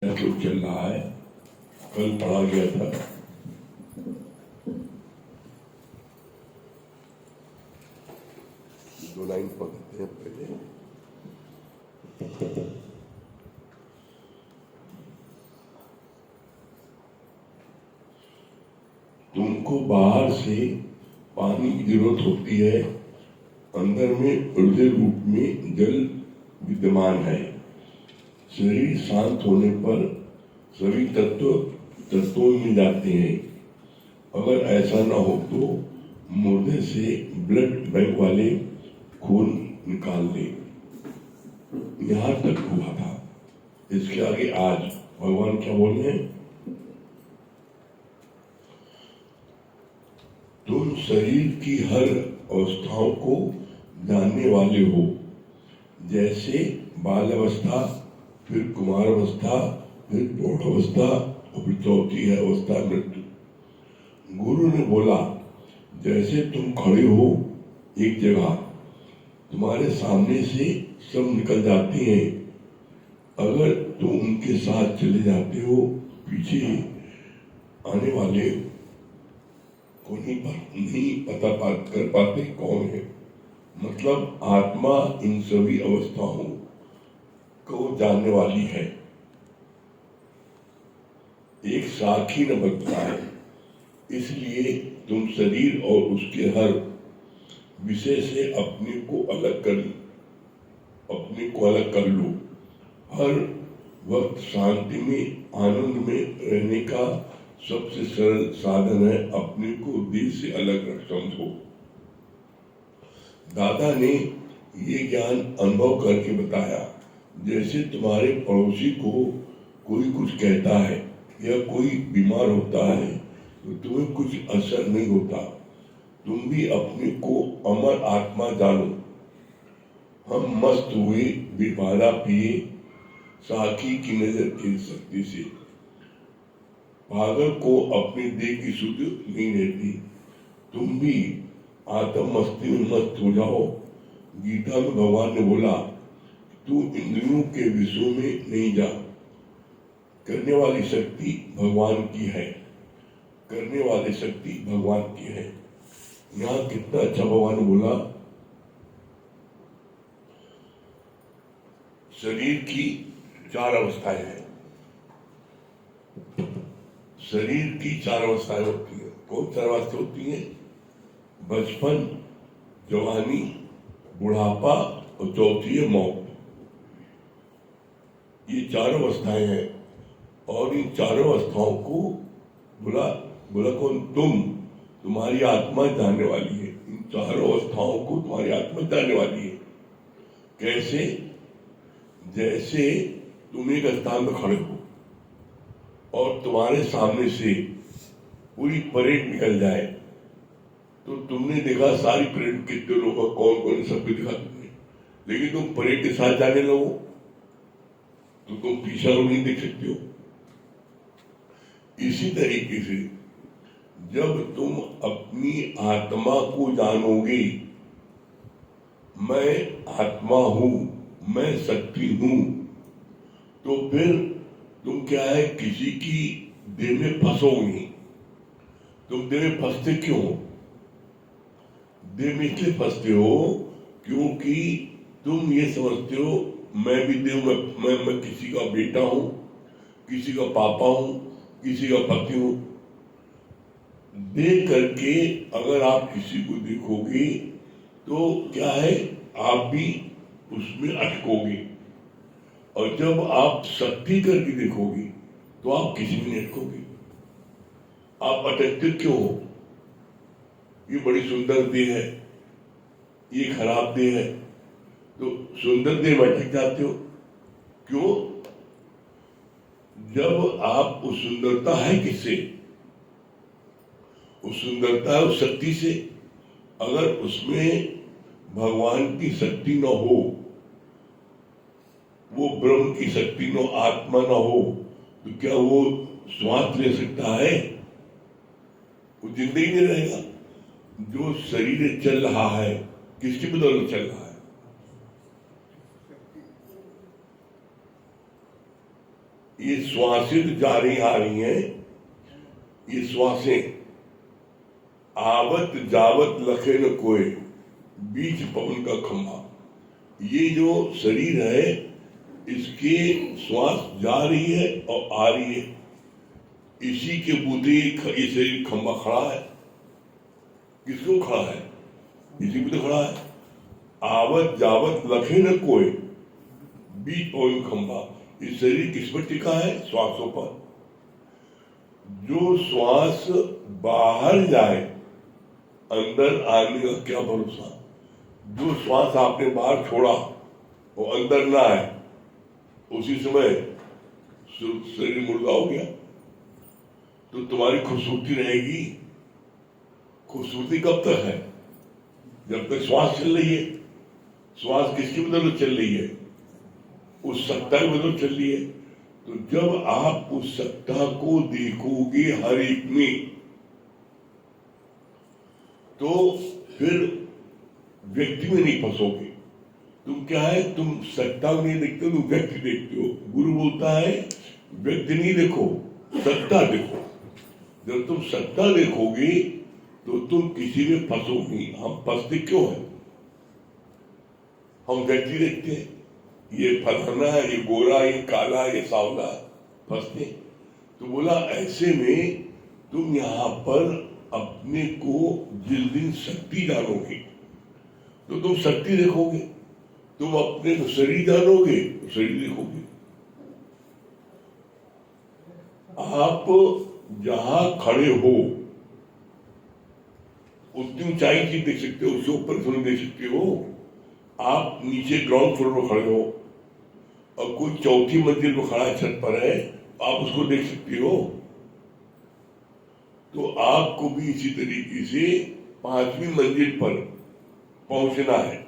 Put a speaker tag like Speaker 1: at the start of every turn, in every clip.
Speaker 1: तो चल रहा है। कल पढ़ा गया था दो लाइन पढ़ते हैं पहले। तुमको बाहर से पानी की जरूरत होती है, अंदर में ऊर्जा रूप में जल विद्यमान है। शरीर शांत होने पर सभी तत्वों में जाते हैं। अगर ऐसा न हो तो मुर्दे से ब्लड बैंक वाले खून निकाल ले। यहाँ तक हुआ था। इसके आगे आज भगवान क्या बोल रहे हैं? तुम शरीर की हर अवस्थाओं को जानने वाले हो, जैसे बाल अवस्था, फिर कुमार अवस्था, फिर प्रौढ़ अवस्था और फिर चौथी है अवस्था मृत्यु। गुरु ने बोला, जैसे तुम खड़े हो एक जगह, तुम्हारे सामने से सब निकल जाते हैं। अगर तुम उनके साथ चले जाते हो, पीछे आने वाले को नहीं पता कर पाते कौन है। मतलब आत्मा इन सभी अवस्थाओं को जानने वाली है। एक साखी न बदलता है। इसलिए तुम शरीर और उसके हर विषय से अपने को अलग कर लो। हर वक्त शांति में, आनंद में रहने का सबसे सरल साधन है अपने को देह से अलग समझो। दादा ने ये ज्ञान अनुभव करके बताया। जैसे तुम्हारे पड़ोसी को कोई कुछ कहता है या कोई बीमार होता है तो तुम्हें कुछ असर नहीं होता। तुम भी अपने को अमर आत्मा जानो। हम मस्त हुए, बेवादा पिए, साखी की नजर की शक्ति से। पागल को अपनी देह की सुध नहीं रहती। तुम भी आत्म मस्ती में मस्त हो जाओ। गीता में भगवान ने बोला, तू इंद्रियों के विषयों में नहीं जा। करने वाली शक्ति भगवान की है। करने वाली शक्ति भगवान की है। यहाँ कितना अच्छा भगवान ने बोला, शरीर की 4 अवस्थाएं हैं। शरीर की 4 अवस्थाएं होती हैं। कौन 4 अवस्थाएं होती हैं? बचपन, जवानी, बुढ़ापा और चौथी है मौत। ये 4 अवस्थाएं हैं। और इन 4 अवस्थाओं को बोला कौन? तुम्हारी आत्मा जानने वाली है। इन 4 अवस्थाओं को तुम्हारी आत्मा जानने वाली है। कैसे? जैसे तुम एक स्थान में खड़े हो और तुम्हारे सामने से पूरी परेड निकल जाए तो तुमने देखा सारी परेड कितने लोग, कौन कौन, सब दिखा तुमने। लेकिन तुम परेड के साथ जाने लगो तो तुम पीछा नहीं देख सकते हो। इसी तरीके से जब तुम अपनी आत्मा को जानोगे, मैं आत्मा हूं, मैं शक्ति हूं, तो फिर तुम क्या है, किसी की देह में फंसोगे। तुम देह में फंसते क्यों? देह में इसलिए फंसते हो क्योंकि तुम ये समझते हो मैं भी देह में, मैं किसी का बेटा हूं, किसी का पापा हूं, किसी का पति हूं। देख करके अगर आप किसी को देखोगे तो क्या है, आप भी उसमें अटकोगे। और जब आप शक्ति करके देखोगे तो आप किसी में नहीं अटकोगे। आप अटकते क्यों हो? ये बड़ी सुंदर देह है, ये खराब देह है, तो सुंदर देह में अटक जाते हो। क्यों? जब आप उस सुंदरता है किससे? उस सुंदरता उस शक्ति से। अगर उसमें भगवान की शक्ति न हो, वो ब्रह्म की शक्ति न, आत्मा न हो, तो क्या वो श्वास ले सकता है? वो जिंदगी नहीं रहेगा। जो शरीर चल रहा है, किसकी बदौलत चल रहा है? है। ये श्वासें जा रही आ रही हैं, ये श्वासें आवत जावत लखे न कोय बीच पवन का खंभा। ये जो शरीर है इसके श्वास जा रही है और आ रही है, इसी के बूते ये शरीर खंभा खड़ा है। किसको खड़ा है? इसी पे तो खड़ा है। आवत जावत लखे न कोय बीच पवन खंभा। ये शरीर किस पर टिका है? श्वासों पर। जो श्वास बाहर जाए, अंदर आने का क्या भरोसा? जो श्वास आपने बाहर छोड़ा वो अंदर ना आए, उसी समय शरीर मुर्दा हो गया। तो तुम्हारी खूबसूरती रहेगी। खूबसूरती कब तक है? जब तक श्वास चल रही है। श्वास किसकी बदौलत चल रही है? उस सत्ता की बदौलत चल रही है। तो जब आप उस सत्ता को देखोगे हर एक में, तो फिर व्यक्ति में नहीं फंसोगे। तुम क्या है, तुम सत्ता को नहीं देखते हो, तुम व्यक्ति देखते हो। गुरु बोलता है व्यक्ति नहीं देखो, सत्ता देखो। जब तुम सत्ता देखोगे तो तुम किसी में फंसोगे। हम फंसते क्यों हैं? हम व्यक्ति देखते हैं, ये फलाना है, ये गोरा, ये काला, ये सांवला, फंसते। तो बोला ऐसे में तुम यहाँ पर अपने को जिस दिन शक्ति जानोगे तो तुम शक्ति देखोगे। तुम अपने को शरीर जानोगे तो शरीर देखोगे। आप जहां खड़े हो उतनी ऊंचाई चीज देख सकते हो, उससे ऊपर सुन देख सकते हो। आप नीचे ग्राउंड फ्लोर पर खड़े हो और कोई चौथी मंजिल पर खड़ा है, छत पर है, आप उसको देख सकते हो। तो आपको भी इसी तरीके से 5वीं मंजिल पर पहुंचना है।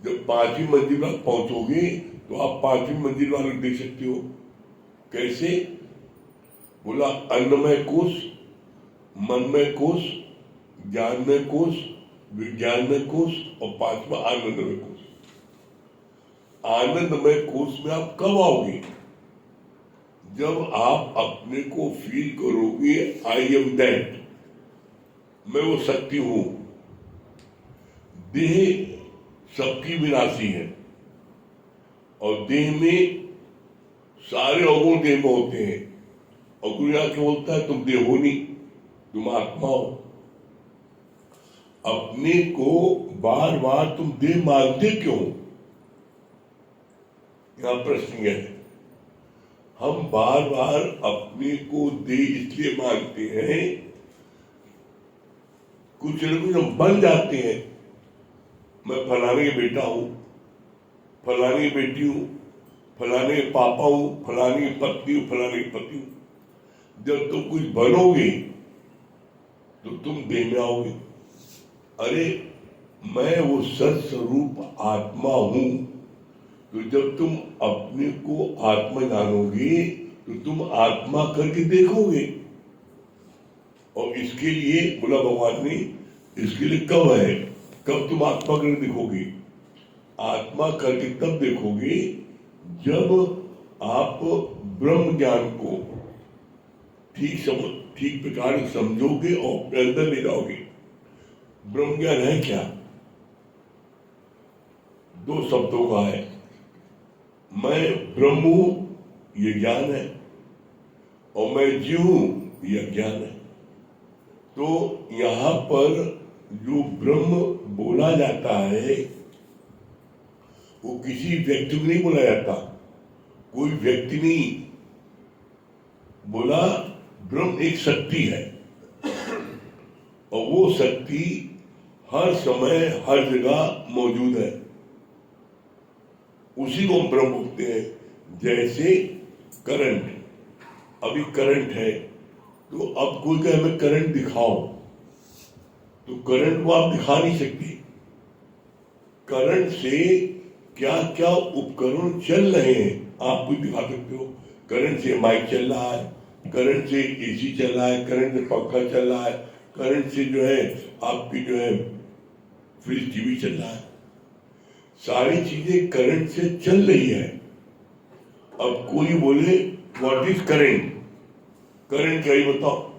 Speaker 1: जब 5वीं मंजिल पर पहुंचोगे तो आप 5वीं मंजिल वाले देख सकते हो। कैसे? बोला अन्नमय कोश, मनमय कोश, ज्ञानमय कोश, विज्ञानमय कोश और 5वां आनंदमय कोश। आनंदमय कोश में आप कब आओगे? जब आप अपने को फील करोगे आई एम दैट, मैं वो शक्ति हूं। देह सबकी विनाशी है और देह में सारे अवगुण देह में होते हैं। और गुरु क्या बोलता है, तुम देह हो नहीं, तुम आत्मा हो। अपने को बार बार तुम देह मानते क्यों? यहां प्रश्न है। हम बार बार अपने को देह इसलिए मानते हैं, कुछ न कुछ हम बन जाते हैं। मैं फलाने के बेटा हूं, फलाने की बेटी हूं, फलाने के पापा हूं, फलाने की पत्नी हूं, फलाने की पति हूं। जब तुम कुछ बनोगे तो तुम देह में आओगे। अरे मैं वो सत स्वरूप आत्मा हूं। तो जब तुम अपने को आत्मा जानोगे तो तुम आत्मा करके देखोगे। और इसके लिए बोला भगवान ने, इसके लिए कब है? कब तुम आत्मा करके देखोगे? आत्मा करके तब देखोगे जब आप ब्रह्म ज्ञान को ठीक प्रकार से समझोगे और अपने अंदर ले जाओगे। ब्रह्म ज्ञान है क्या? 2 शब्दों का है। मैं ब्रह्म हूं, ये ज्ञान है, और मैं जीव हूं, यह ज्ञान है। तो यहां पर जो ब्रह्म बोला जाता है वो किसी व्यक्ति को नहीं बोला जाता। कोई व्यक्ति नहीं बोला, ब्रह्म एक शक्ति है और वो शक्ति हर समय हर जगह मौजूद है। उसी को हम ब्रह्म बोलते हैं। जैसे करंट, अभी करंट है तो अब कोई कहे हमें करंट दिखाओ, तो करंट को आप दिखा नहीं सकते। करंट से क्या क्या उपकरण चल रहे हैं आप भी दिखा सकते हो। करंट से माइक चल रहा है, करंट से एसी चल रहा है, करंट से पंखा चल रहा है, करंट से जो है आपकी जो है फ्रिज टीवी चल रहा है। सारी चीजें करंट से चल रही है। अब कोई बोले व्हाट इज करंट, करंट क्या ही बताओ।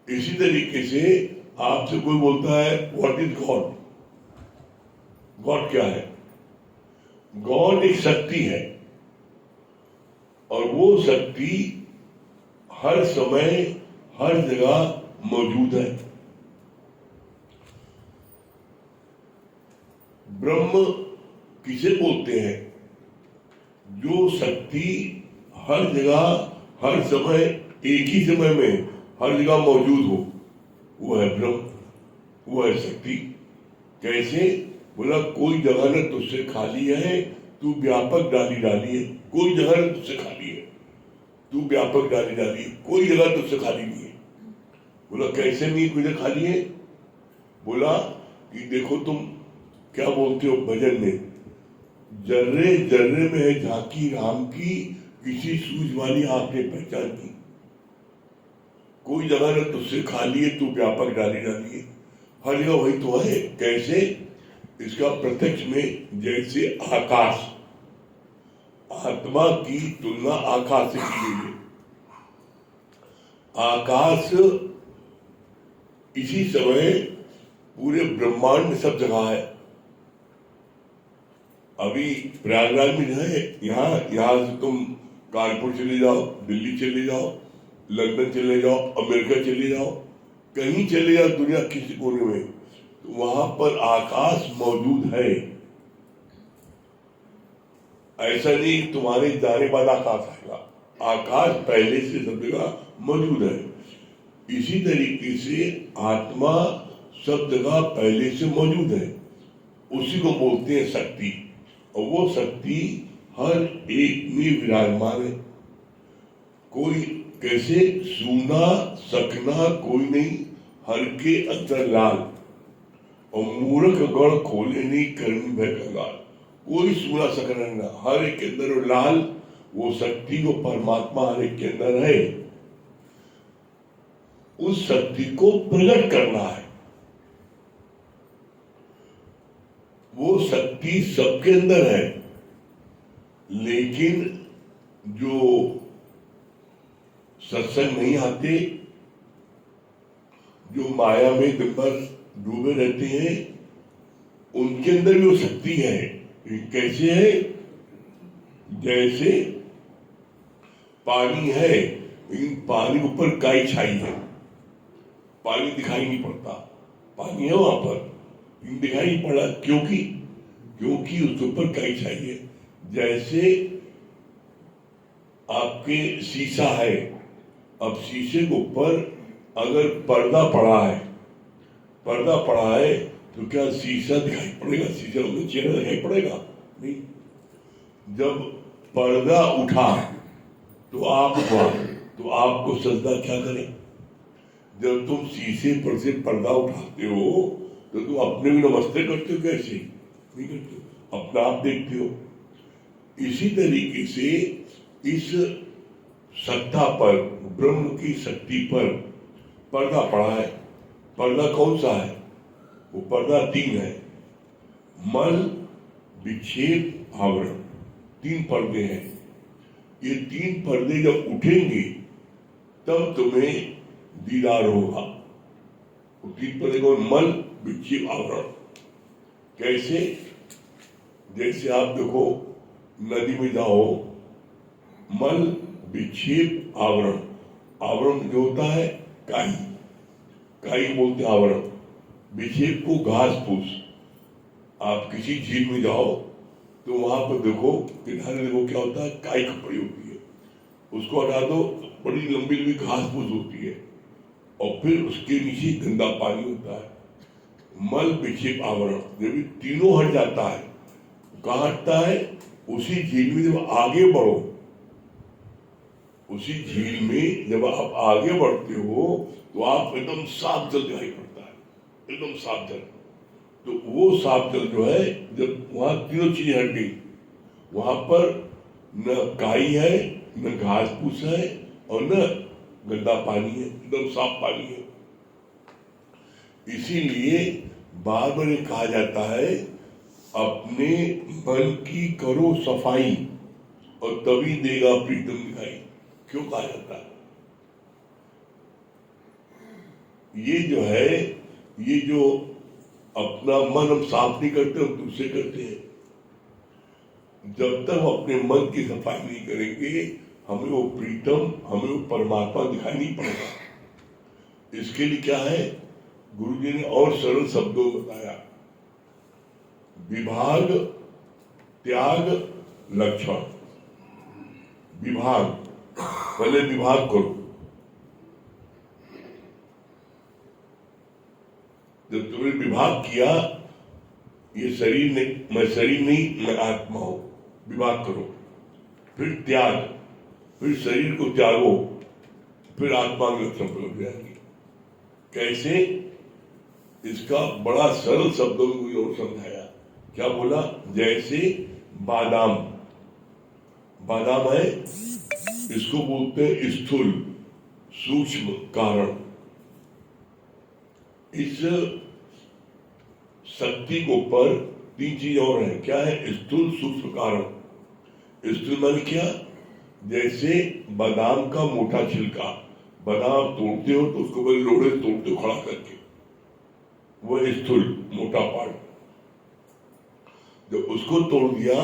Speaker 1: इसी तरीके से आपसे कोई बोलता है व्हाट इज गॉड, गॉड क्या है? गॉड एक शक्ति है और वो शक्ति हर समय हर जगह मौजूद है। ब्रह्म किसे बोलते हैं? जो शक्ति हर जगह हर समय एक ही समय में हर जगह मौजूद हो, वो है ब्रह्म, वो है शक्ति। कैसे? बोला कोई जगह न तुझसे खाली है, तू व्यापक डाली डाली है। कोई जगह न तुझसे खाली है, तू व्यापक डाली डाली है। कोई जगह तुझसे खाली नहीं है। बोला कैसे नहीं कोई जगह खाली है? बोला कि देखो तुम क्या बोलते हो भजन में, जर्रे जर्रे में है झांकी राम की, किसी सूझ वाली आपने पहचान की। कोई जगह न तुझसे खाली है, तू व्यापक डाली डाली है। हर जगह वही तो है। कैसे? इसका प्रत्यक्ष में जैसे आकाश, आत्मा की तुलना आकाश से की गई है। आकाश इसी समय पूरे ब्रह्मांड में सब जगह है। अभी प्रयागराज में जो है, यहाँ से तुम कानपुर चले जाओ, दिल्ली चले जाओ, लंदन चले जाओ, अमेरिका चले जाओ, कहीं चले जाओ दुनिया किसी कोने में, तो वहां पर आकाश मौजूद है। ऐसा नहीं तुम्हारे जाने बाद आकाश आएगा, आकाश पहले से सब जगह मौजूद है। इसी तरीके से आत्मा सब जगह पहले से मौजूद है, उसी को बोलते हैं शक्ति। और वो शक्ति हर एक में विराजमान है। कोई कैसे? सूना सकना कोई नहीं, हर के अंदर लाल, और मूर्ख गण खोले नहीं कर्मी भय कंगाल। कोई सूना सकना नहीं, हर एक के अंदर लाल, वो शक्ति को परमात्मा हर एक के अंदर है। उस शक्ति को प्रकट करना है। वो शक्ति सबके अंदर है, लेकिन जो सत्संग नहीं आते, जो माया में दिन भर डूबे रहते हैं, उनके अंदर भी वो शक्ति है। कैसे है? जैसे पानी है, लेकिन पानी ऊपर काई छाई है, पानी दिखाई नहीं पड़ता। पानी है वहां पर, दिखाई नहीं पड़ा। क्योंकि उसके ऊपर काई छाई है। जैसे आपके शीशा है, अब शीशे के ऊपर अगर पर्दा पड़ा है तो क्या शीशा दिखाई पड़ेगा? शीशा में चेहरा दिखाई पड़ेगा? नहीं। जब पर्दा उठा तो आप हुआ, तो आपको सजदा क्या करें? जब तुम शीशे पर से पर्दा उठाते हो तो तुम अपने भी नमस्ते करते हो? कैसे नहीं करते हो? अपना आप देखते हो। इसी तरीके से इस सत्ता पर, ब्रह्म की शक्ति पर पर्दा पड़ा है। पर्दा कौन सा है? वो पर्दा तीन है, मल, विक्षेप, आवरण। तीन पर्दे हैं। ये तीन पर्दे जब उठेंगे तब तुम्हें दीदार होगा। वो तीन पर्दे कौन? मल, विक्षेप, आवरण। कैसे? जैसे आप देखो नदी में जाओ, मल, विक्षेप, आवरण। आवरण जो होता है काई बोलते आवरण। विक्षेप को घास फूस। आप किसी झील में जाओ तो वहां पर देखो, किनारे देखो क्या होता है, काई खपड़ी होती है, उसको हटा दो, बड़ी लंबी लंबी घास फूस होती है, और फिर उसके नीचे गंदा पानी होता है। मल, विक्षेप, आवरण जब तीनों हट जाता है, कहाँ हटता है? उसी झील में जब आगे बढ़ो, उसी झील में जब आप आगे बढ़ते हो तो आप एकदम साफ जल दिखाई पड़ता है, एकदम साफ जल। तो वो साफ जल जो है, जब वहां तीनों चीजें हट गई, वहां पर न काई है, न घास फूस है, और न गंदा पानी है, एकदम साफ पानी है। इसीलिए बार बार कहा जाता है अपने मन की करो सफाई और तभी देगा प्रीतम दिखाई। क्यों कहा जाता है? ये जो है, ये जो अपना मन हम साफ नहीं करते, हम दूसरे करते हैं। जब तक हम अपने मन की सफाई नहीं करेंगे, हमें वो प्रीतम, हमें वो परमात्मा दिखाई नहीं पड़ेगा। इसके लिए क्या है, गुरु जी ने और सरल शब्दों में बताया, विभाग, त्याग, लक्षण। विभाग, पहले विभाग करो। जब तुमने विभाग किया, ये शरीर नहीं, मैं शरीर नहीं, मैं आत्मा हूं, विभाग करो। फिर त्याग, फिर शरीर को त्यागो, फिर आत्मा में लक्षण पलट जाएगी। कैसे? इसका बड़ा सरल शब्दों में कोई और समझाया। क्या बोला? जैसे बादाम, बादाम है, इसको बोलते हैं स्थूल सूक्ष्म कारण। इस शक्ति के ऊपर तीन चीज और है। क्या है? स्थूल सूक्ष्म कारण। स्थूल माने क्या? जैसे बादाम का मोटा छिलका, बादाम तोड़ते हो तो उसको बड़े लोड़े तोड़ते हो खड़ा करके, वो स्थूल मोटा पार्ट। जब उसको तोड़ दिया,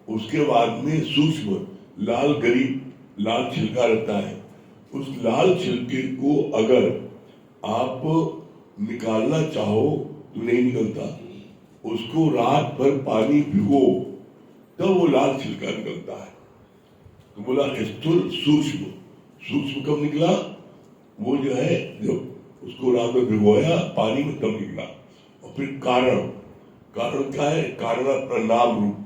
Speaker 1: उसके बाद में सूक्ष्म लाल लाल छिलका रहता है। उस लाल छिलके को अगर आप निकालना चाहो तो नहीं निकलता। उसको रात भर पानी भिगो तब वो लाल छिलका निकलता है। तो बोला स्थूल सूक्ष्म। सूक्ष्म कब निकला? वो जो है, जब उसको रात में भिगोया पानी में, तब निकला। और फिर कारण, कारण क्या है? कारण अपना नाम रूप।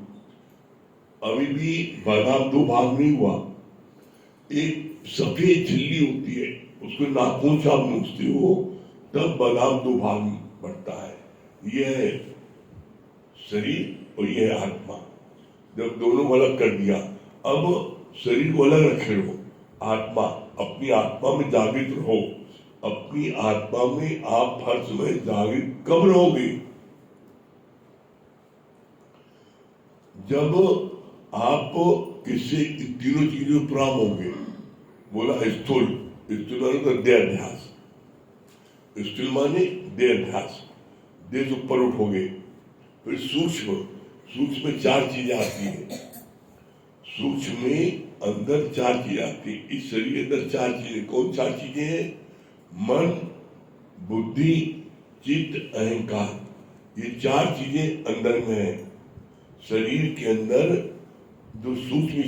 Speaker 1: अभी भी बादाम दो भाग नहीं हुआ। एक सफेद झिल्ली होती है, उसको नाखून से आप नोचते हो तब बादाम दो भाग में बढ़ता है। यह है शरीर और यह है आत्मा। जब दोनों को अलग कर दिया, अब शरीर को अलग रखे रहो, आत्मा, अपनी आत्मा में जागृत रहो। अपनी आत्मा में आप हर समय जागृत कब रहोगे? जब आप किससे तीनों चीजों प्राम होंगे। बोला स्थूल, स्थूल माने तो देहाध्यास। स्थूल माने देहाध्यास, देह से ऊपर उठोगे। फिर सूक्ष्म, सूक्ष्म में चार चीजें आती है। सूक्ष्म में अंदर चार चीजें आती है। इस शरीर के अंदर चार चीजें। कौन चार चीजें हैं? मन, बुद्धि, चित्त, अहंकार। ये चार चीजें अंदर में है। शरीर के अंदर जो सूक्ष्म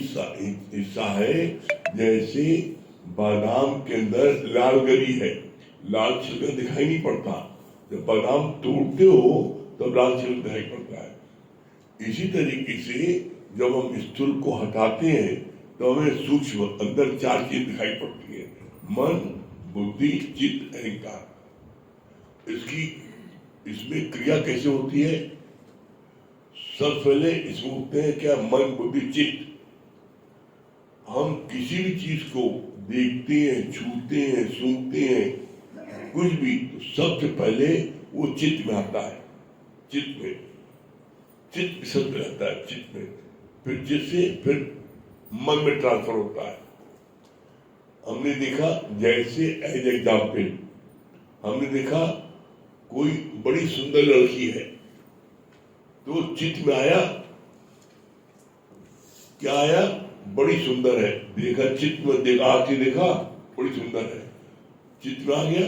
Speaker 1: हिस्सा है, जैसे बादाम के अंदर लाल गरी है, लाल छिलका दिखाई नहीं पड़ता। जब बादाम तोड़ते हो तब लाल छिलका दिखाई पड़ता है। इसी तरीके से जब हम स्थूल को हटाते हैं तो हमें सूक्ष्म अंदर चार चीज दिखाई पड़ती है। मन, बुद्धि, चित्त, अहंकार। इसमें क्रिया कैसे होती है? सबसे पहले इसमें होते हैं क्या? मन, बुद्धि, चित्त। हम किसी भी चीज को देखते हैं, छूते हैं, सूंघते हैं, कुछ भी, तो सबसे पहले वो चित्त में आता है। चित्त में, चित्त सब रहता है चित्त में। फिर जिससे फिर मन में ट्रांसफर होता है। हमने देखा, जैसे एज एग्जाम्पल, हमने देखा कोई बड़ी सुंदर लड़की है तो चित्त में आया, क्या आया? बड़ी सुंदर है। देखा चित्त में, देखा आके देखा बड़ी सुंदर है, चित्त में आ गया।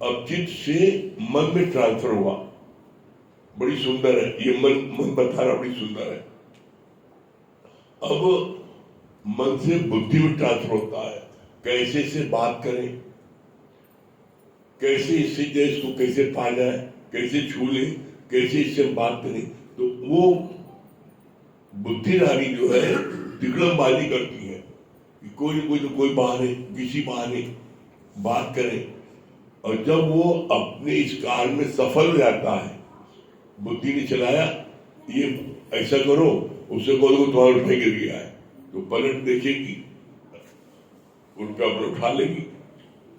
Speaker 1: अब चित्त से मन में ट्रांसफर हुआ, बड़ी सुंदर है, ये मन बता रहा बड़ी सुंदर है। अब मन से बुद्धि में ट्रांसफर होता है। कैसे से बात करें, कैसे इससे इसको कैसे पा जाए, कैसे छू ले, कैसे इससे बात करें। तो वो बुद्धि रानी जो है तिकड़मबाजी करती है कि कोई बहाने, किसी बहाने बात करें। और जब वो अपने इस कार्य में सफल हो जाता है, बुद्धि ने चलाया, ये ऐसा करो, उससे कहो तुम्हारा रुपये गिर गया है, तो पलट देखेगी, रुपया अपने उठा लेगी।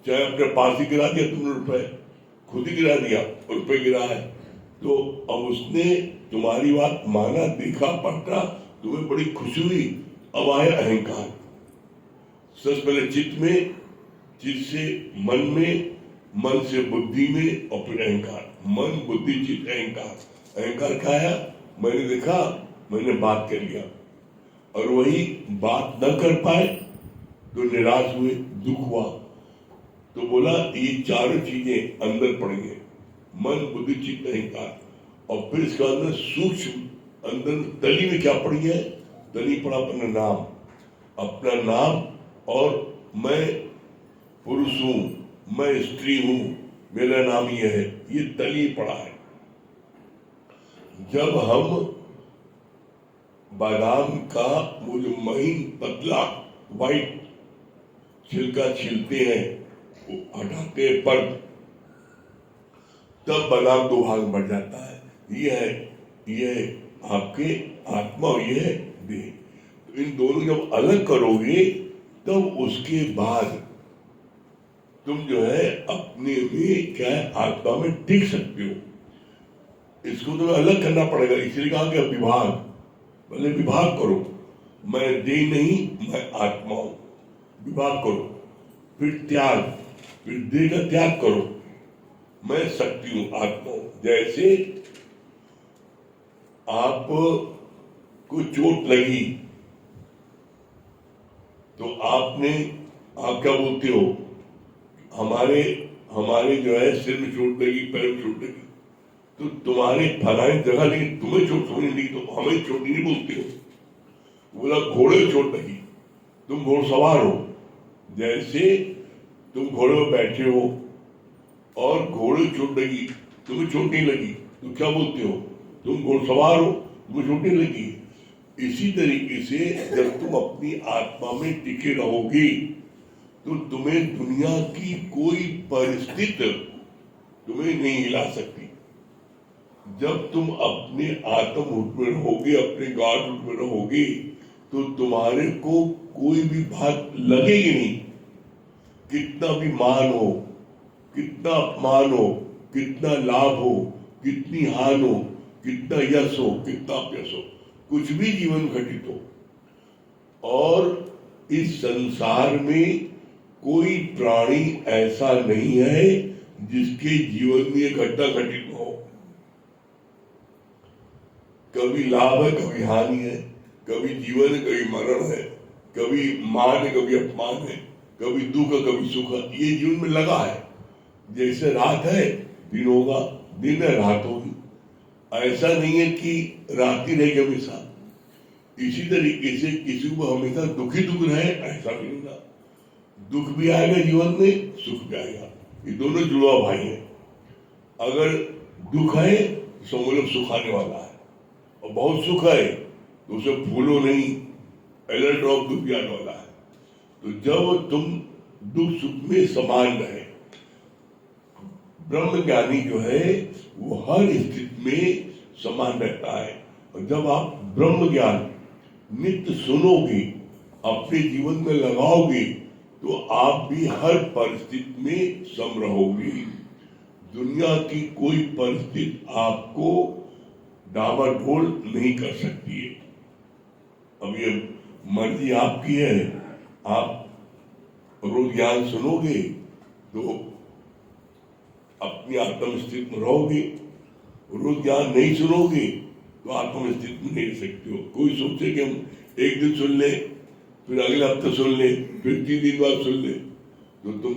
Speaker 1: चाहे अपने पास ही गिरा दिया तुमने रुपये, खुद ही गिरा दिया, रुपये गिरा है, तो अब उसने तुम्हारी बात माना, देखा, पढ़ा, तुम्हें बड़ी खुशी हुई, अब आया अहंकार। सबसे पहले चित्त में, चित्त से मन में, मन से बुद्धि में, और फिर अहंकार। मन, बुद्धि, चित्त, अहंकार। अहंकार क्या आया? मैंने देखा, मैंने बात कर लिया, और वही बात न कर पाए तो निराश हुए, दुख हुआ। तो बोला ये चारों चीजें अंदर पड़ेंगे, मन, बुद्धि, चित्त, अहंकार। और फिर इसके अंदर सूक्ष्म, अंदर तली में क्या पड़ी है? तली पड़ा अपना नाम, अपना नाम, और मैं पुरुष हूं, मैं स्त्री हूं, मेरा नाम ये है, ये तली पड़ा है। जब हम बादाम का वो जो महीन पतला वाइट छिलका छीलते हैं, वो हटाते हैं पर, तब बादाम दो भाग बढ़ जाता है। ये है आपके आत्मा और ये है देह। तो इन दोनों जब अलग करोगे तब उसके बाद तुम जो है अपने में क्या है, आत्मा में टिक सकते हो। इसको तुम्हें अलग करना पड़ेगा। इसलिए कहा कि विभाग, पहले विभाग करो, मैं देह नहीं, मैं आत्मा हूं, विभाग करो। फिर त्याग, फिर देह का त्याग करो, मैं शक्ति हूं, आत्मा हूं। जैसे आप को चोट लगी तो आप क्या बोलते हो? हमारे जो है सिर में चोट लगी, पैर में चोट लगी, तो तुम्हारे फलाने जगह लगी, तुम्हें चोट होने लगी, तो हमें चोट नहीं बोलते हो। बोला घोड़े में चोट लगी, तुम घोड़सवार हो, जैसे तुम घोड़े में बैठे हो और घोड़े चोट लगी, तुम्हें चोट नहीं लगी, तो क्या बोलते हो? तुम घोड़सवार हो, तुम्हें चोट नहीं लगी। इसी तरीके से जब तुम अपनी आत्मा में टिके रहोगे तो तुम्हें दुनिया की कोई परिस्थिति तुम्हें नहीं हिला सकती। जब तुम अपने आत्म रूप में रहोगे, अपने गाढ़ रूप में रहोगे, तो तुम्हारे को कोई भी बात लगेगी नहीं। कितना भी मान हो, कितना अपमान हो, कितना लाभ हो, कितनी हानि हो, कितना यश हो, कितना अपयश हो, कुछ भी जीवन घटित हो, और इस संसार में कोई प्राणी ऐसा नहीं है जिसके जीवन में घटना घटित हो। कभी लाभ है, कभी हानि है, कभी जीवन है, कभी मरण है, कभी मान है, कभी अपमान है, कभी दुख है, कभी सुख है। ये जीवन में लगा है। जैसे रात है, दिन होगा, दिन है, रात होगी। ऐसा नहीं है कि रात ही रहेगी हमेशा। इसी तरीके से किसी को हमेशा दुखी दुख रहे, ऐसा भी नहीं होगा। दुख भी आएगा जीवन में, सुख भी आएगा। ये दोनों जुड़वा भाई हैं। अगर दुख है तो समझ लो सुख आने वाला है, और बहुत सुख है तो उसे भूलो नहीं, अलर्ट ऑफ दुख भी आने वाला है। तो जब तुम दुख सुख में समान रहे, ब्रह्म ज्ञानी जो है वो हर स्थिति में समान रहता है। और जब आप ब्रह्म ज्ञान नित्य सुनोगे, अपने जीवन में लगाओगे, तो आप भी हर परिस्थिति में सम रहोगे। दुनिया की कोई परिस्थिति आपको डामाडोल नहीं कर सकती है। अब ये मर्जी आपकी है। आप रोज ज्ञान सुनोगे तो अपनी आत्म स्थिति में रहोगे, रोज ज्ञान नहीं सुनोगे तो आत्म स्थिति में नहीं रह सकते हो। कोई सोचे कि हम एक दिन सुन ले, फिर अगले हफ्ते सुन ले, फिर 3 दिन बाद सुन ले, तो तुम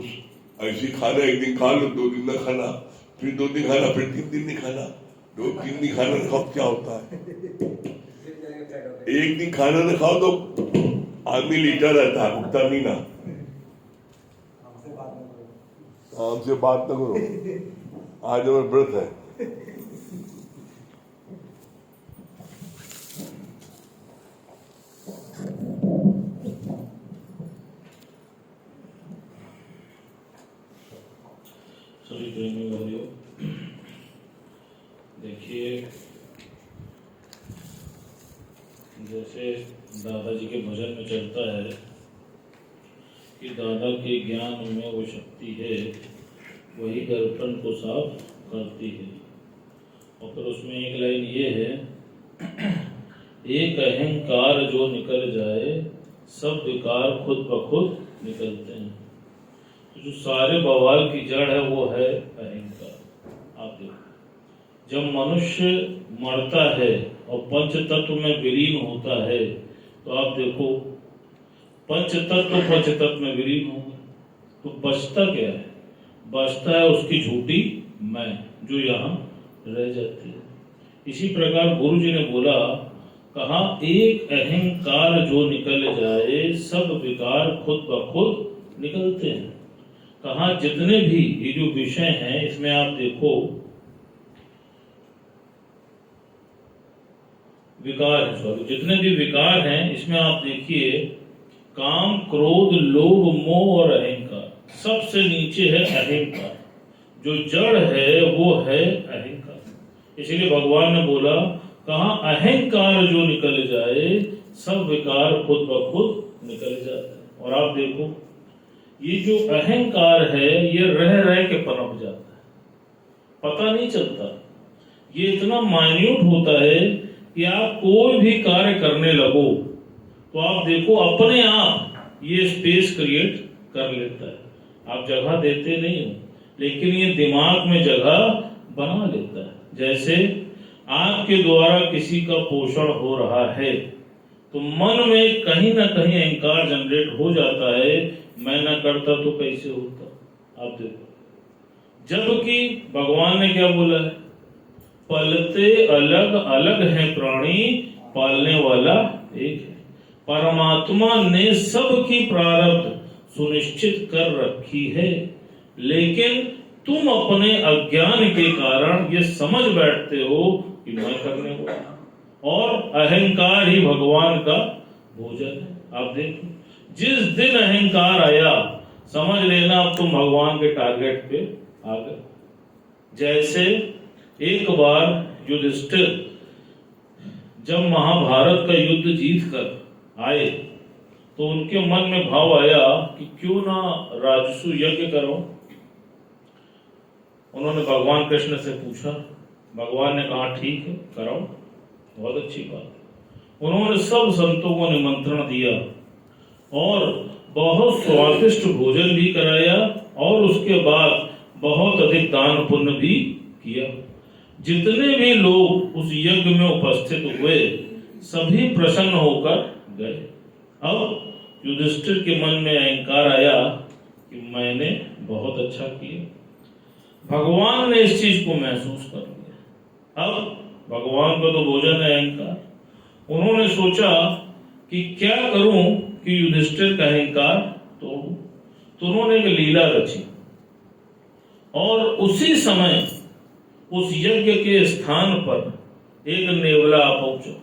Speaker 1: ऐसी खाना एक दिन खा लो, 2 दिन ना खाना, फिर 2 दिन खाना, फिर 3 दिन नहीं खाना। 2-3 दिन खाना न खाओ क्या होता है? एक दिन खाना न खाओ तो आदमी लेटा रहता है, उठता नहीं ना। हमसे बात न करो, आज हमें व्रत है।
Speaker 2: सभी प्रेमी भाइयों, देखिए, जैसे दादाजी के भजन में चलता है कि दादा के ज्ञान में वो शक्ति है, वही दर्पण को साफ करती है। और फिर उसमें एक लाइन ये है, एक अहंकार जो निकल जाए सब विकार खुद ब खुद निकलते हैं। तो जो सारे बवाल की जड़ है वो है अहंकार। आप देखो, जब मनुष्य मरता है और पंच तत्व में विलीन होता है, तो आप देखो पंच तत्व में विलीन हो गए, तो बचता क्या है? बचता है उसकी झूठी मैं, जो यहाँ रह जाती है। इसी प्रकार गुरु जी ने बोला, कहा एक अहंकार जो निकल जाए सब विकार खुद ब खुद निकलते हैं। कहा जितने भी ये जो विषय हैं इसमें आप देखो विकार है, सॉरी, जितने भी विकार हैं इसमें आप देखिए काम, क्रोध, लोभ, मोह और अहंकार, सबसे नीचे है अहंकार। जो जड़ है वो है अहंकार। इसलिए भगवान ने बोला, कहा अहंकार जो निकल जाए सब विकार खुद ब खुद निकल जाते हैं। और आप देखो ये जो अहंकार है ये रह रह के पनप जाता है, पता नहीं चलता। ये इतना माइन्यूट होता है कि आप कोई भी कार्य करने लगो तो आप देखो अपने आप ये स्पेस क्रिएट कर लेता है। आप जगह देते नहीं हो, लेकिन ये दिमाग में जगह बना लेता है। जैसे आपके द्वारा किसी का पोषण हो रहा है तो मन में कहीं ना कहीं अहंकार जनरेट हो जाता है, मैं ना करता तो कैसे होता। आप देखो, जबकि भगवान ने क्या बोला है, पलते अलग अलग हैं प्राणी, पालने वाला एक है। परमात्मा ने सबकी प्रारब्ध सुनिश्चित कर रखी है, लेकिन तुम अपने अज्ञान के कारण ये समझ बैठते हो कि मैं करने वाला, और अहंकार ही भगवान का भोजन है। आप देखो, जिस दिन अहंकार आया समझ लेना अब तुम भगवान के टारगेट पे आ गए। जैसे एक बार युधिष्ठिर जब महाभारत का युद्ध जीत कर आए तो उनके मन में भाव आया कि क्यों ना राजसु यज्ञ करो। उन्होंने भगवान कृष्ण से पूछा, भगवान ने कहा ठीक है कराओ, बहुत अच्छी बात। उन्होंने सब संतों को निमंत्रण दिया और बहुत स्वादिष्ट भोजन भी कराया और उसके बाद बहुत अधिक दान पुण्य भी किया। जितने भी लोग उस यज्ञ में उपस्थित हुए सभी प्रसन्न होकर गए। अब युधिष्ठिर के मन में अहंकार आया कि मैंने बहुत अच्छा किया। भगवान ने इस चीज को महसूस कर लिया। अब भगवान को तो भोजन है अहंकार। उन्होंने सोचा कि क्या करूं कि युधिष्ठिर का अहंकार तोड़ूं। तो उन्होंने एक लीला रची और उसी समय उस यज्ञ के स्थान पर एक नेवला पहुंचा।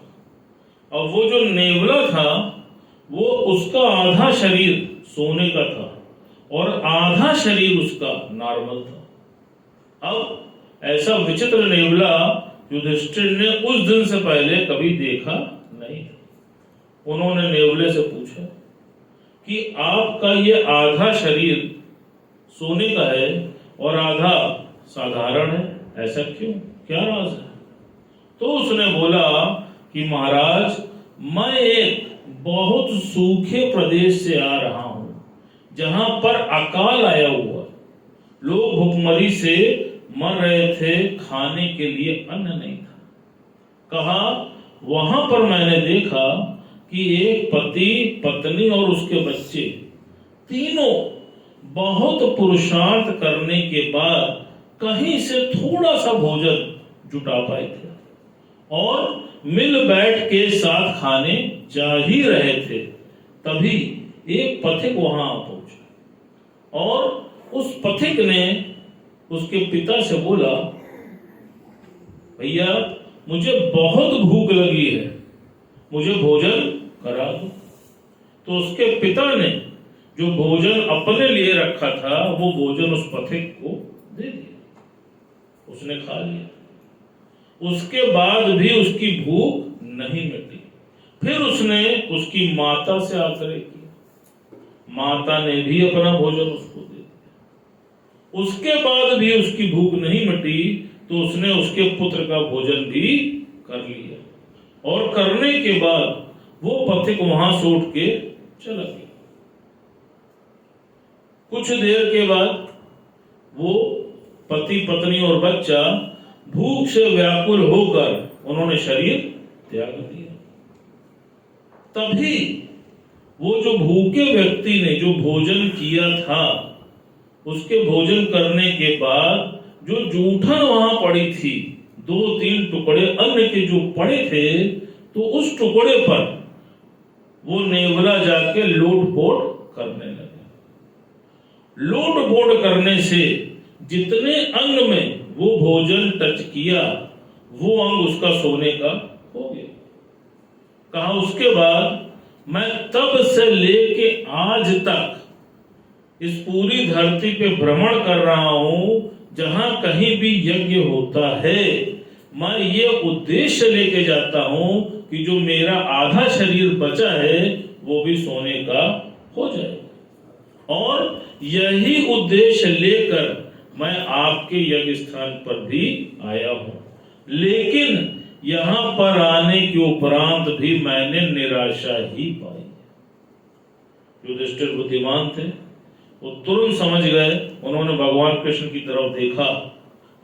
Speaker 2: और वो जो नेवला था वो उसका आधा शरीर सोने का था और आधा शरीर उसका नॉर्मल था। अब ऐसा विचित्र नेवला युधिष्ठिर ने उस दिन से पहले कभी देखा नहीं था। उन्होंने नेवले से पूछा कि आपका ये आधा शरीर सोने का है और आधा साधारण है, ऐसा क्यों, क्या राज है? तो उसने बोला कि महाराज मैं एक बहुत सूखे प्रदेश से आ रहा हूं जहां पर अकाल आया हुआ, लोग भूखमरी से मर रहे थे, खाने के लिए अन्न नहीं था। कहा वहां पर मैंने देखा कि एक पति, पत्नी और उसके बच्चे तीनों बहुत पुरुषार्थ करने के बाद कहीं से थोड़ा सा भोजन जुटा पाए थे और मिल बैठ के साथ खाने जा ही रहे थे। तभी एक पथिक वहां पहुंचा और उस पथिक ने उसके पिता से बोला, भैया मुझे बहुत भूख लगी है, मुझे भोजन करा दो। तो उसके पिता ने जो भोजन अपने लिए रखा था वो भोजन उस पथिक को दे दिया, उसने खा लिया। उसके बाद भी उसकी भूख नहीं मिटी। फिर उसने उसकी माता से आग्रह किया, माता ने भी अपना भोजन उसको दे दिया। उसके बाद भी उसकी भूख नहीं मिटी तो उसने उसके पुत्र का भोजन भी कर लिया और करने के बाद वो पथिक वहां से उठ के चला गया। कुछ देर के बाद वो पति पत्नी और बच्चा भूख से व्याकुल होकर उन्होंने शरीर त्याग दिया। तभी वो जो भूखे व्यक्ति ने जो भोजन किया था, उसके भोजन करने के बाद जो जूठन वहां पड़ी थी, 2-3 टुकड़े अन्न के जो पड़े थे, तो उस टुकड़े पर वो नेवला जाके लोट-पोट करने लगा। लोट-पोट करने से जितने अंग में वो भोजन टच किया, वो अंग उसका सोने का हो गया। कहा उसके बाद मैं तब से लेके आज तक इस पूरी धरती पे भ्रमण कर रहा हूं, जहां कहीं भी यज्ञ होता है, मैं ये उद्देश्य लेके जाता हूं कि जो मेरा आधा शरीर बचा है वो भी सोने का हो जाए। और यही उद्देश्य लेकर मैं आपके यज्ञ स्थान पर भी आया हूं, लेकिन यहां पर आने के उपरांत भी मैंने निराशा ही पाई। युधिष्ठिर बुद्धिमान थे, वो तुरंत समझ गए। उन्होंने भगवान कृष्ण की तरफ देखा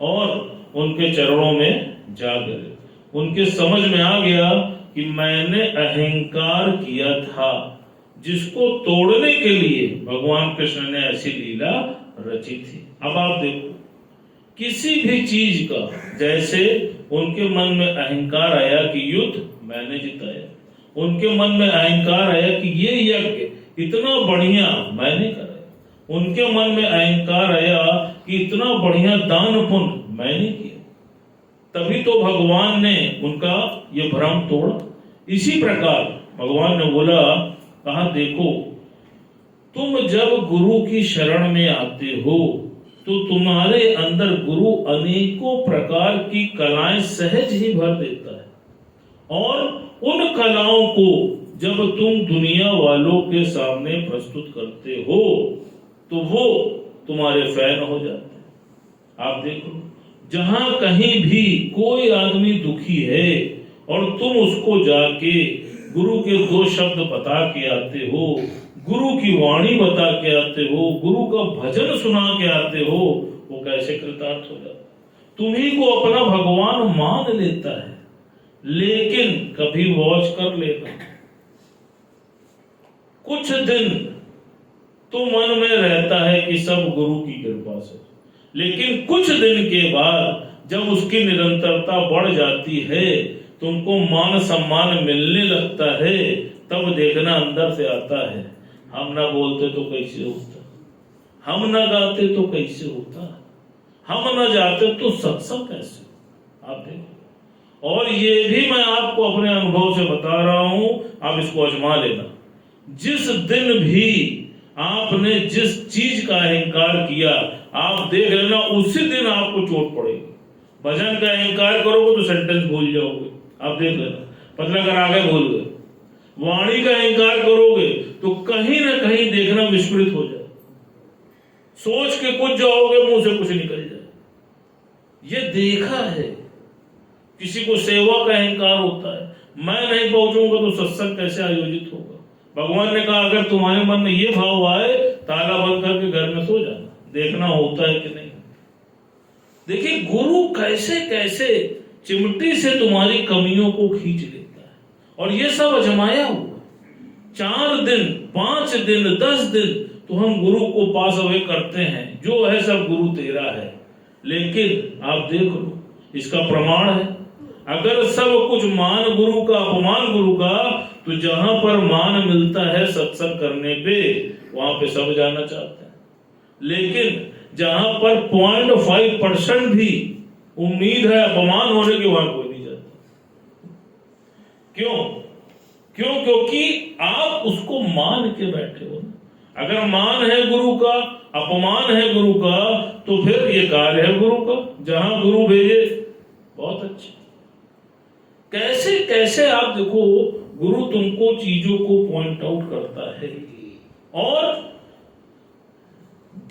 Speaker 2: और उनके चरणों में जा गिरे। उनके समझ में आ गया कि मैंने अहंकार किया था, जिसको तोड़ने के लिए भगवान कृष्ण ने ऐसी लीला रची थी। अब आप देखो, किसी भी चीज का, जैसे उनके मन में अहंकार आया कि युद्ध मैंने जिताया, उनके मन में अहंकार आया कि ये यज्ञ इतना बढ़िया मैंने कराया, उनके मन में अहंकार आया कि इतना बढ़िया दान पुण्य मैंने किया, तभी तो भगवान ने उनका ये भ्रम तोड़ा। इसी प्रकार भगवान ने बोला, कहा देखो, तुम जब गुरु की शरण में आते हो तो तुम्हारे अंदर गुरु अनेकों प्रकार की कलाएं सहज ही भर देता है, और उन कलाओं को जब तुम दुनिया वालों के सामने प्रस्तुत करते हो तो वो तुम्हारे फैन हो जाते हैं। आप देखो, जहां कहीं भी कोई आदमी दुखी है और तुम उसको जाके गुरु के 2 शब्द बता के आते हो, गुरु की वाणी बता के आते हो, गुरु का भजन सुना के आते हो, वो कैसे कृतार्थ हो जाता है। तुम्ही को अपना भगवान मान लेता है, लेकिन कभी वॉच कर लेता, कुछ दिन तो मन में रहता है कि सब गुरु की कृपा से, लेकिन कुछ दिन के बाद जब उसकी निरंतरता बढ़ जाती है, तुमको मान सम्मान मिलने लगता है, तब देखना अंदर से आता है, हम ना बोलते तो कैसे होता, हम ना गाते तो कैसे होता, हम ना जाते तो सत्संग कैसे। आप देखो, और ये भी मैं आपको अपने अनुभव से बता रहा हूं, आप इसको आजमा लेना। जिस दिन भी आपने जिस चीज का अहंकार किया, आप देख लेना उसी दिन आपको चोट पड़ेगी। भजन का अहंकार करोगे तो सेंटेंस भूल जाओगे, आप देख लेना, पतला कर आगे भूल गए। वाणी का अहंकार करोगे तो कहीं ना कहीं देखना विस्मृत हो जाए, सोच के कुछ जाओगे मुंह से कुछ निकल जाए। ये देखा है, किसी को सेवा का अहंकार होता है, मैं नहीं पहुंचूंगा तो सत्संग कैसे आयोजित होगा। भगवान ने कहा अगर तुम्हारे मन में ये भाव आए, ताला बंद करके घर में सो जाना, देखना होता है कि नहीं। देखिए, गुरु कैसे कैसे चिमटी से तुम्हारी कमियों को खींच लेता है, और ये सब अजमाया हुआ। 4 दिन 5 दिन 10 दिन तो हम गुरु को पास अवे करते हैं, जो है सब गुरु तेरा है, लेकिन आप देख लो, इसका प्रमाण है। अगर सब कुछ मान गुरु का, अपमान गुरु का, तो जहां पर मान मिलता है सत्संग करने पे, वहां पे सब जाना चाहते हैं, लेकिन जहां पर 0.5% भी उम्मीद है अपमान होने की, वहां कोई नहीं जाता। क्यों? क्योंकि आप उसको मान के बैठे हो। अगर मान है गुरु का, अपमान है गुरु का, तो फिर ये कार्य है गुरु का, जहां गुरु भेजे। बहुत अच्छा, कैसे कैसे आप देखो, गुरु तुमको चीजों को पॉइंट आउट करता है, और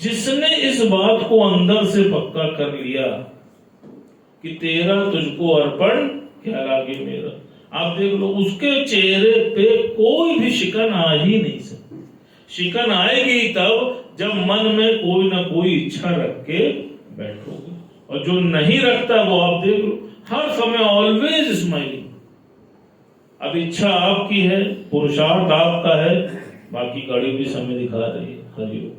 Speaker 2: जिसने इस बात को अंदर से पक्का कर लिया कि तेरा तुझको अर्पण क्या लागे मेरा। आप देख लो, उसके चेहरे पे कोई भी शिकन आ ही नहीं सकती। शिकन आएगी तब जब मन में कोई ना कोई इच्छा रख के बैठोगे, और जो नहीं रखता वो आप देख लो हर समय ऑलवेज स्माइलिंग। अब इच्छा आपकी है, पुरुषार्थ आपका है, बाकी घड़ी भी समय दिखा रही है। हरिओम।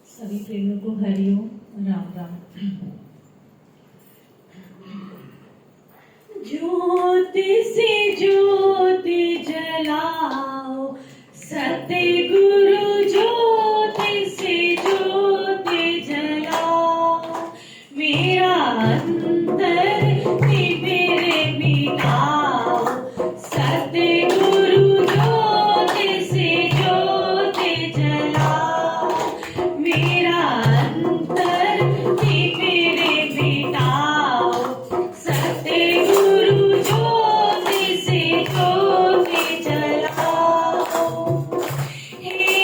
Speaker 3: सभी प्रेमियों को हरिओम, राम राम। ज्योति से ज्योति जलाओ, सतगुरु ज्योति से ज्योति जलाओ, मेरा अंतर तिमिर मिटाओ, सतगुरु ज्योति से ज्योति जलाओ, मेरा अंतर तिमिर मिटाओ, सतगुरु ज्योति से ज्योति जलाओ। हे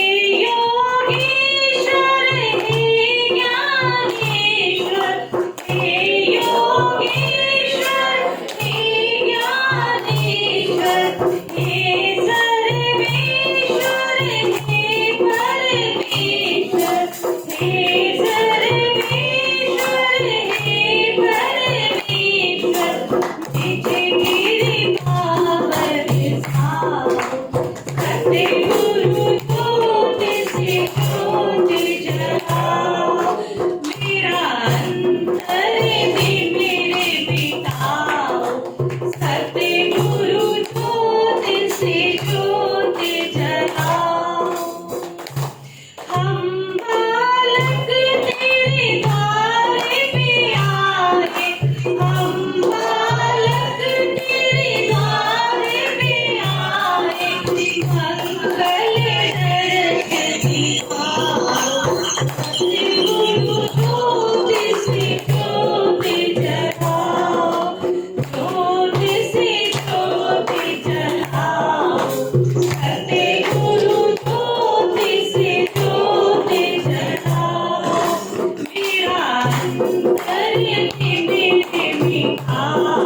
Speaker 3: योगेश्वर, हे ज्ञानेश्वर, हे योगेश्वर, हे ज्ञानेश्वर, हे सर्वेश्वर, हे परमेश्वर, हे सर्वेश्वर, हे परमेश्वर, निज कृपा बरसाओ, सतगुरु ज्योति से ज्योति जलाओ, मेरा अंतर तिमिर मिटाओ, सतगुरु ज्योति से ज्योति जलाओ। हम बालक तेरे द्वार पे आए, हम बालक तेरे द्वार पे आए, मंगल दर्शन दिखाओ, सतगुरु ज्योति से ज्योति जलाओ, ज्योति से ज्योति जलाओ, सतगुरु ज्योति से ज्योति जलाओ, मेरा अंतर तिमिर मिटाओ,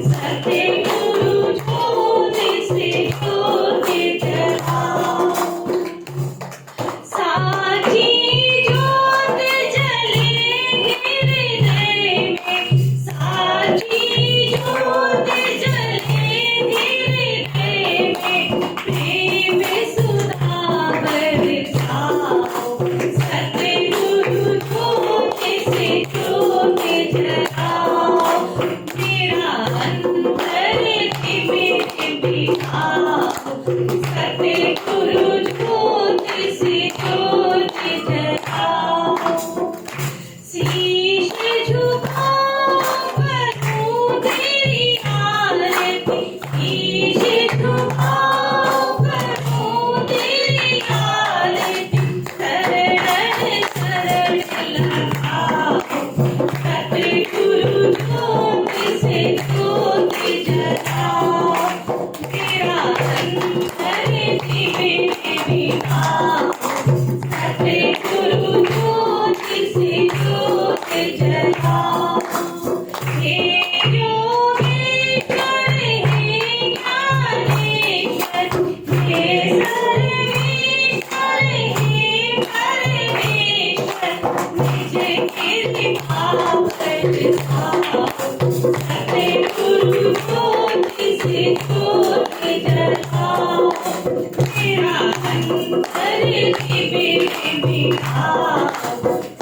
Speaker 3: सतगुरु ज्योति से ज्योति जलाओ। साची ज्योत जले हृदय में, साची ज्योत जले हृदय में, प्रेम सुधा बरसाओ, सतगुरु ज्योति से ज्योति जलाओ, मेरा अंतर तिमिर मिटाओ, सतगुरु ज्योति से ज्योति जलाओ। शीश झुकाओ करूं तेरी आरती, शीश झुकाओ करूं तेरी आरती, शरण शरण लगाओ, सतगुरु ज्योति से ज्योति जलाओ, मेरा अंतर तिमिर मिटाओ, सतगुरु ज्योति से ज्योति जलाओ। हे योगेश्वर, हे ज्ञानेश्वर, हे सर्वेश्वर, हे परमेश्वर, निज कृपा बरसाओ, सतगुरु ज्योति से ज्योति जलाओ, मेरा अंतर तिमिर मिटाओ,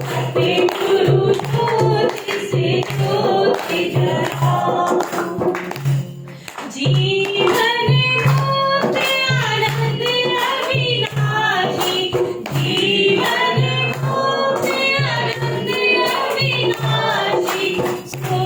Speaker 3: सतगुरु ज्योति से ज्योति जलाओ। जीवन मुक्त आनंद अविनाशी, जीवन मुक्त आनंद अविनाशी, सो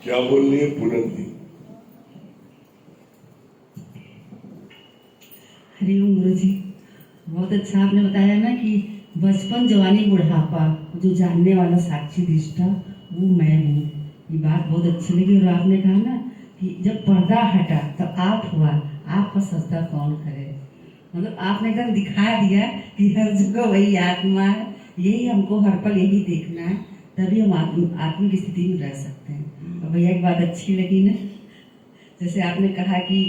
Speaker 1: क्या बोलनी है पूनम जी?
Speaker 4: हरिओम गुरु जी, बहुत अच्छा आपने बताया ना कि बचपन जवानी बुढ़ापा जो जानने वाला साक्षी दृष्टा वो मैं हूँ। ये बात बहुत अच्छी लगी। और आपने कहा ना कि जब पर्दा हटा तो आप हुआ, आपका सजदा कौन करे। मतलब आपने एकदम दिखा दिया कि हर जगह वही आत्मा है, यही हमको हर पल यही देखना है, तभी हम आत्मिक स्थिति में रह सकते हैं। और भैया एक बात अच्छी लगी ना, जैसे आपने कहा कि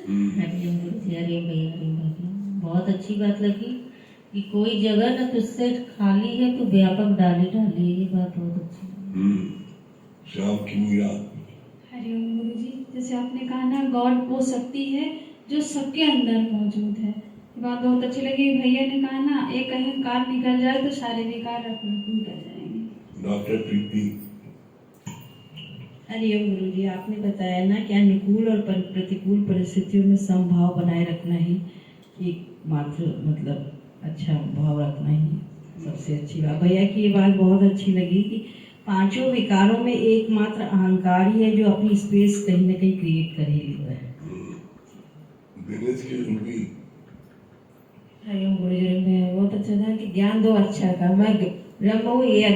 Speaker 3: हरिओम गुरु जी, हरिओम भैया, हरिओम भैया। बहुत अच्छी बात लगी कि कोई जगह न तुझसे खाली है तो व्यापक डाली डाली, ये बात बहुत अच्छी लगी।
Speaker 1: श्याम की मीरा।
Speaker 5: हरिओम गुरु जी, जैसे आपने कहा ना गॉड वो शक्ति है जो सबके अंदर मौजूद है, ये बात बहुत अच्छी लगी। भैया ने कहा ना एक अहंकार निकल जाए तो सारे विकार अपने निकल जाएंगे।
Speaker 1: डॉक्टर प्रीति।
Speaker 3: हरिओम गुरु जी, आपने बताया ना कि अनुकूल और प्रतिकूल परिस्थितियों में समभाव बनाए रखना ही एकमात्र मतलब अच्छा भाव रखना ही सबसे अच्छी बात। भैया की ये बात बहुत अच्छी लगी कि पांचों विकारों में एकमात्र अहंकार ही है जो अपनी स्पेस कहीं ना कहीं क्रिएट कर ही लेता है।
Speaker 1: दिनेश की उनकी।
Speaker 3: हरिओम गुरु जी, में बहुत अच्छा था कि ज्ञान दो अच्छा था। मैं ब्रह्म हूँ, ये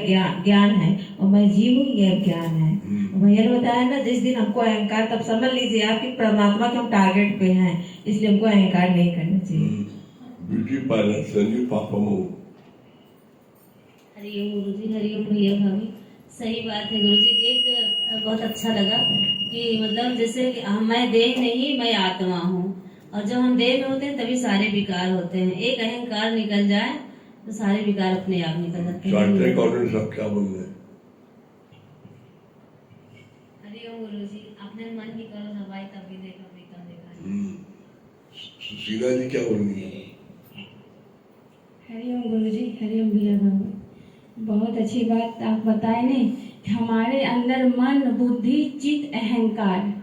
Speaker 3: ज्ञान है, और मैं जीव हूँ, ये ज्ञान है। भैया ने बताया ना जिस दिन हमको अहंकार, तब समझ लीजिए आप कि परमात्मा के हम टारगेट पे हैं, इसलिए हमको अहंकार नहीं करना चाहिए।
Speaker 1: ब्यूटी पार्लर संजीव पापमो।
Speaker 3: हरिओम गुरु जी, हरिओम भैया भाभी। सही बात है गुरु जी। एक बहुत अच्छा लगा कि मतलब जैसे कि मैं देह नहीं, मैं आत्मा हूँ, और जब हम देह में होते हैं तभी सारे विकार होते हैं। एक अहंकार निकल जाए तो सारे विकार अपने आप निकल जाते हैं।
Speaker 1: चार्टर्ड अकाउंटेंट सब क्या बोल रहे हैं?
Speaker 3: हरिओम गुरु जी, अपने मन की करो सफाई तभी देखो विकार देखा।
Speaker 1: सुशीला जी क्या बोल रही है?
Speaker 5: हरिओम गुरु जी, हरिओम भैया बाबू, बहुत अच्छी बात आप बताए नहीं कि हमारे अंदर मन, बुद्धि, चित्त, अहंकार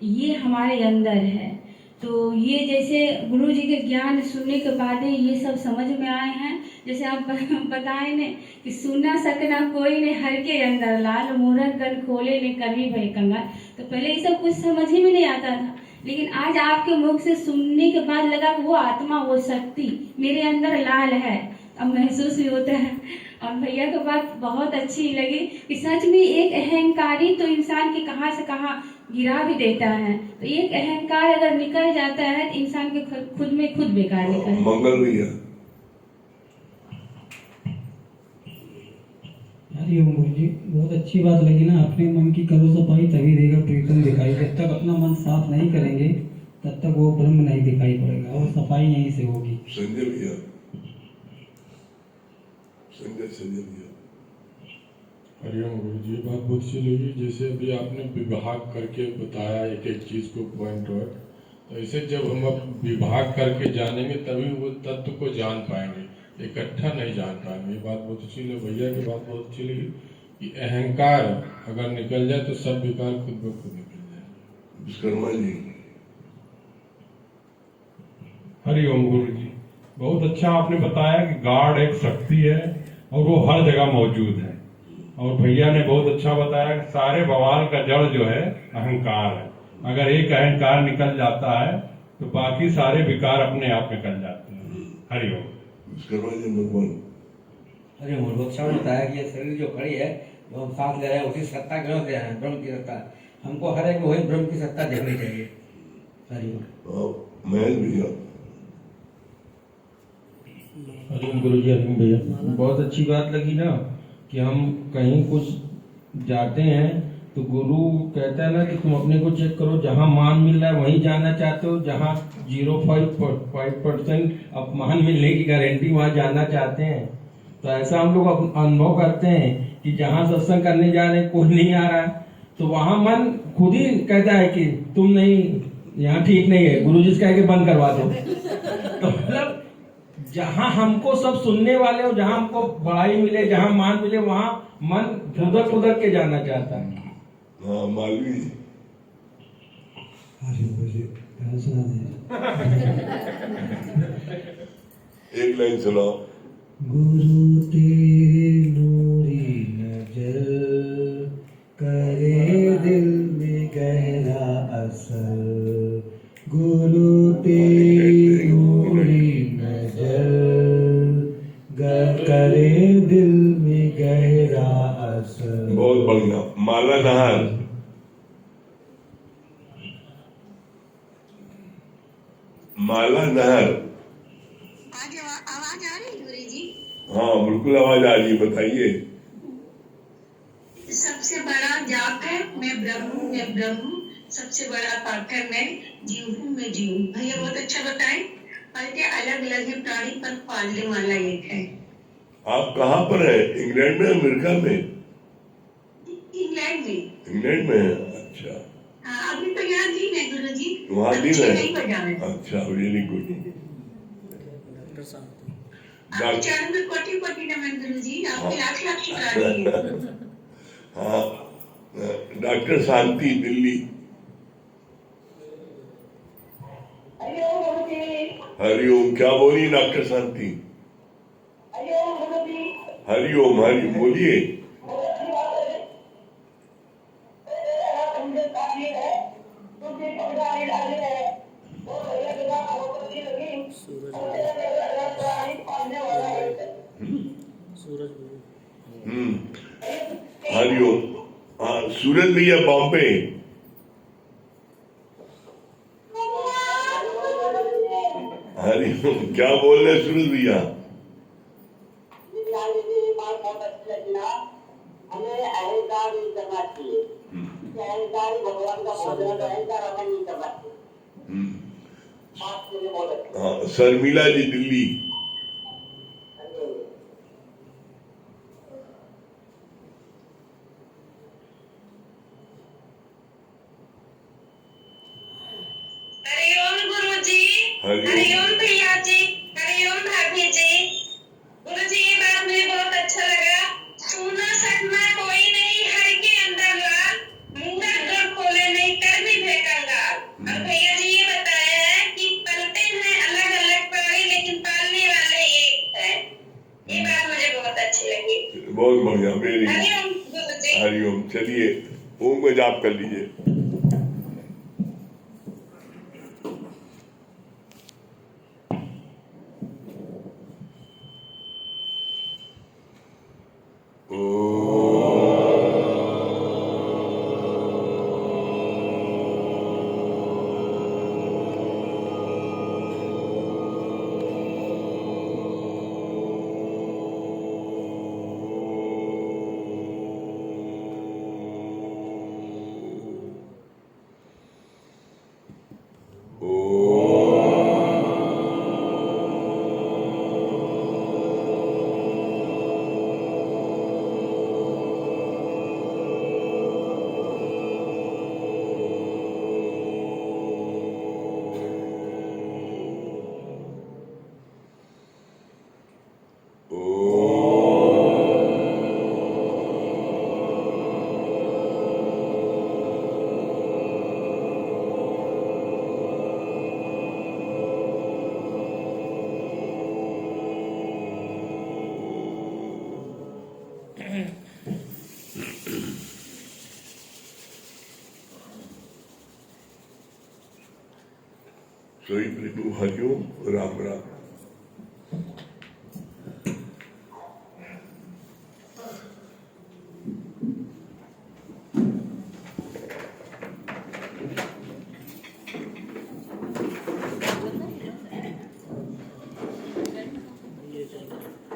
Speaker 5: ये हमारे अंदर है। तो ये जैसे गुरु जी के ज्ञान सुनने के बाद ही ये सब समझ में आए हैं। जैसे आप बताए ने कि सुना सकना कोई ने हर के अंदर लाल, मूरख गण खोले ने करवी भय कंगाल। तो पहले ये सब कुछ समझ ही में नहीं आता था, लेकिन आज आपके मुख से सुनने के बाद लगा कि वो आत्मा, वो शक्ति मेरे अंदर लाल है, अब महसूस भी होता है। और भैया की बात बहुत अच्छी लगी कि सच में एक अहंकारी तो इंसान की कहाँ से कहाँ गिरा भी देता है। तो एक अहंकार अगर निकल जाता है तो इंसान के खुद में खुद बेकार निकल।
Speaker 1: मंगल भैया।
Speaker 6: हरिओम गुरु जी, बहुत अच्छी बात लगी ना, अपने मन की करो सफाई तभी देगा प्रीतम दिखाई। जब तक अपना मन साफ नहीं करेंगे तब तक वो ब्रह्म नहीं दिखाई पड़ेगा, वो सफाई यहीं से होगी।
Speaker 1: संजय भैया। संजय भैया।
Speaker 7: हरिओम गुरु जी, बात बहुत अच्छी लगी। जैसे अभी आपने विभाग करके बताया एक एक चीज को पॉइंट आउट, तो ऐसे जब हम अब विभाग करके जानेंगे तभी वो तत्व को जान पाएंगे, इकट्ठा नहीं जान पाएंगे। ये बात बहुत अच्छी लगी। भैया की बात बहुत अच्छी लगी कि अहंकार अगर निकल जाए तो सब विकार खुद ब खुद निकल जाए।
Speaker 1: विश्वकर्मा जी।
Speaker 8: हरिओम गुरु जी, बहुत अच्छा आपने बताया कि गॉड एक शक्ति है और वो हर जगह मौजूद है। और भैया ने बहुत अच्छा बताया कि सारे बवाल का जड़ जो है अहंकार है। अगर एक अहंकार निकल जाता है तो बाकी सारे विकार अपने आप निकल जाते हैं। हरिओम।
Speaker 1: विश्वकर्मा जी भगवान।
Speaker 9: अरे बहुत अच्छा बताया कि ये शरीर जो खड़ी है
Speaker 6: जो हम सांस ले रहे हैं उसी सत्ता क्यों से है, ब्रह्म की सत्ता। हमको हर एक में वही ब्रह्म की सत्ता देखनी चाहिए। हरिओम।
Speaker 1: महेश भैया।
Speaker 8: हरिओम गुरु जी, हरिओम भैया। बहुत अच्छी बात लगी ना कि हम कहीं कुछ जाते हैं तो गुरु कहता है ना कि तुम अपने को चेक करो, जहां मान मिल रहा है वहीं जाना चाहते हो, जहां 0.5% अपमान मिलने की गारंटी वहां जाना चाहते हैं। तो ऐसा हम लोग अनुभव करते हैं कि जहां सत्संग करने जा रहे हैं कोई नहीं आ रहा है तो वहां मन खुद ही कहता है कि तुम नहीं, यहाँ ठीक नहीं है, गुरु जी से कह के बंद करवा दो। तो मतलब जहां हमको सब सुनने वाले हो, जहां हमको बड़ाई मिले, जहां मान मिले, वहां मन खुदक खुदक के जाना चाहता है।
Speaker 1: हाँ मालवी जी। एक लाइन सुनाओ।
Speaker 9: गुरु तेरी नूरी नजर करे दिल में गहरा असर, गुरु तेरी नूरी नजर करे दिल में गहरा असर।
Speaker 1: बहुत बढ़िया। माला नहार। माला नहर।
Speaker 10: आवाज आ रही गुरु जी?
Speaker 1: हाँ बिल्कुल आवाज आ रही है, बताइए।
Speaker 10: सबसे बड़ा जाप है मैं ब्रह्म हूँ, मैं ब्रह्म हूँ। सबसे बड़ा पाकर मैं जीव हूँ, मैं जीव हूँ। भैया बहुत अच्छा बताएं। बल्कि अलग अलग है प्राणी पर पालने वाला एक है।
Speaker 1: आप कहाँ पर है? इंग्लैंड में, अमेरिका में?
Speaker 10: इंग्लैंड में।
Speaker 1: इंग्लैंड में है, अच्छा।
Speaker 10: हाँ अभी तो यहाँ दिन है गुरु जी।
Speaker 1: वहाँ दिन है?
Speaker 10: नहीं बजा है।
Speaker 1: अच्छा, वेरी गुड।
Speaker 10: आपके चरण में कोटि कोटि नमन गुरु जी, आपकी लाख लाख शुक्राने हैं।
Speaker 1: हाँ, डॉक्टर शांति दिल्ली। हरिओम। क्या बोली डॉक्टर शांति? हरिओम हरिओम बोलिए। हरिओम। हाँ सूरज भैया बॉम्बे। हरिओम। क्या बोल रहे सूरज भैया?
Speaker 11: हमें अहंकार नहीं करना चाहिए। अहंकार ही भगवान का भोजन है, अहंकार हमें नहीं करना चाहिए। बात मुझे बहुत अच्छी।
Speaker 1: हाँ शर्मिला जी दिल्ली।
Speaker 10: हरिओम गुरु जी। हरिओम भैया जी। हरिओम भाभी जी। गुरु जी ये बात मुझे बहुत अच्छा लगा। सुना सकना कोई नहीं, हर के अंदर लाल, मुंह अगर खोले नहीं कर भी फेंकूंगा। और भैया जी ये बताया है कि पलते हैं अलग अलग प्राणी लेकिन पालने वाले एक है। ये बात मुझे बहुत अच्छी लगी।
Speaker 1: बहुत बढ़िया, वेरी गुड।
Speaker 10: हरिओम गुरु जी।
Speaker 1: हरिओम। चलिए ओम को जाप कर लीजिए। सोई प्रभु हरिओम। राम राम।